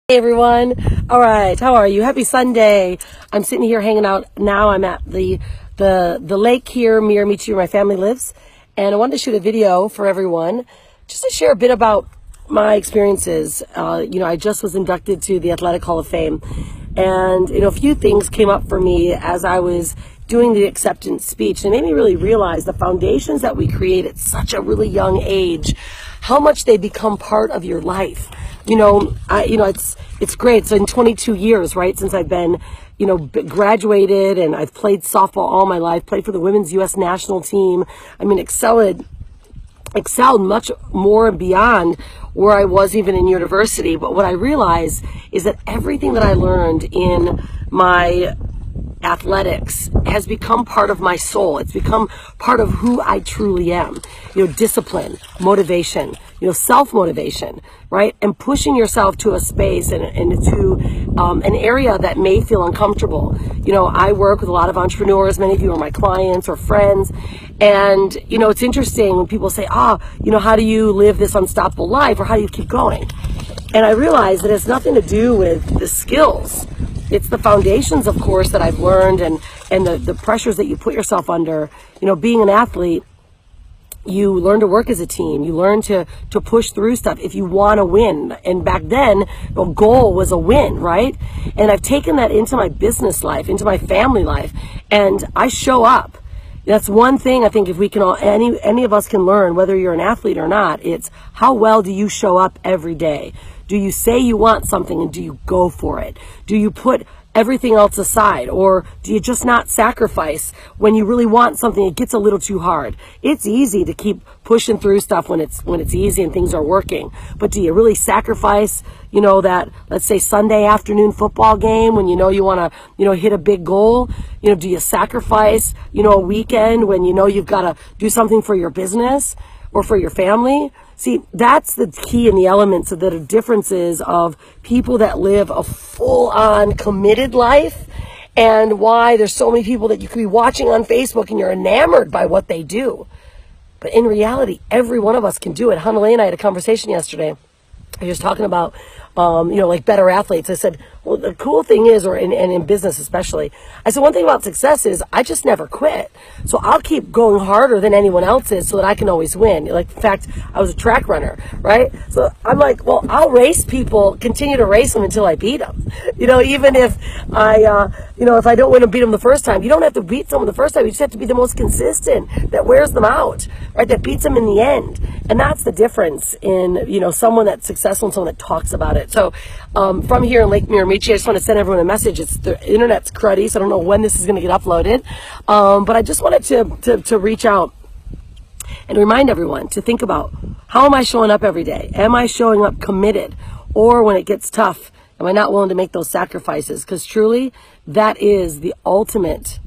Hey everyone. All right, how are you? Happy Sunday. I'm sitting here hanging out now. I'm at the lake here, Miramichi, where my family lives, and I wanted to shoot a video for everyone just to share a bit about my experiences. I just was inducted to the Athletic Hall of Fame, and a few things came up for me as I was doing the acceptance speech, and it made me really realize the foundations that we create at such a really young age, how much they become part of your life. It's great. So in 22 years, right, since I've been, graduated, and I've played softball all my life, played for the women's U.S. national team. I mean, excelled much more and beyond where I was even in university. But what I realized is that everything that I learned in my athletics has become part of my soul. It's become part of who I truly am. Discipline, motivation, self-motivation, right? And pushing yourself to a space and to an area that may feel uncomfortable. I work with a lot of entrepreneurs. Many of you are my clients or friends. And, it's interesting when people say, how do you live this unstoppable life, or how do you keep going? And I realize that it's nothing to do with the skills. It's the foundations, of course, that I've learned, and the pressures that you put yourself under. Being an athlete, you learn to work as a team. You learn to push through stuff if you want to win. And back then, the goal was a win, right? And I've taken that into my business life, into my family life, and I show up. That's one thing I think if we can all, any of us can learn, whether you're an athlete or not, it's how well do you show up every day? Do you say you want something and do you go for it? Do you put everything else aside, or do you just not sacrifice when you really want something? It gets a little too hard. It's easy to keep pushing through stuff when it's easy and things are working. But do you really sacrifice, that, let's say, Sunday afternoon football game when you want to, hit a big goal? Do you sacrifice, a weekend when you've got to do something for your business or for your family? See, that's the key in the elements of the differences of people that live a full-on committed life, and why there's so many people that you could be watching on Facebook and you're enamored by what they do. But in reality, every one of us can do it. Hanalei and I had a conversation yesterday. I was talking about, like better athletes. I said, well, the cool thing is, and in business especially, I said, one thing about success is I just never quit. So I'll keep going harder than anyone else is so that I can always win. Like, in fact, I was a track runner, right? So I'm like, well, I'll race people, continue to race them until I beat them. Even if if I don't win and beat them the first time, you don't have to beat someone the first time. You just have to be the most consistent that wears them out, right? That beats them in the end. And that's the difference in, someone that's successful and someone that talks about it. So from here in Lake Miramichi, I just want to send everyone a message. The internet's cruddy, so I don't know when this is going to get uploaded. But I just wanted to reach out and remind everyone to think about, how am I showing up every day? Am I showing up committed? Or when it gets tough, am I not willing to make those sacrifices? Because truly, that is the ultimate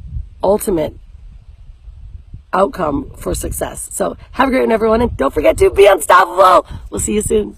outcome for success. So have a great one, everyone. And don't forget to be unstoppable. We'll see you soon.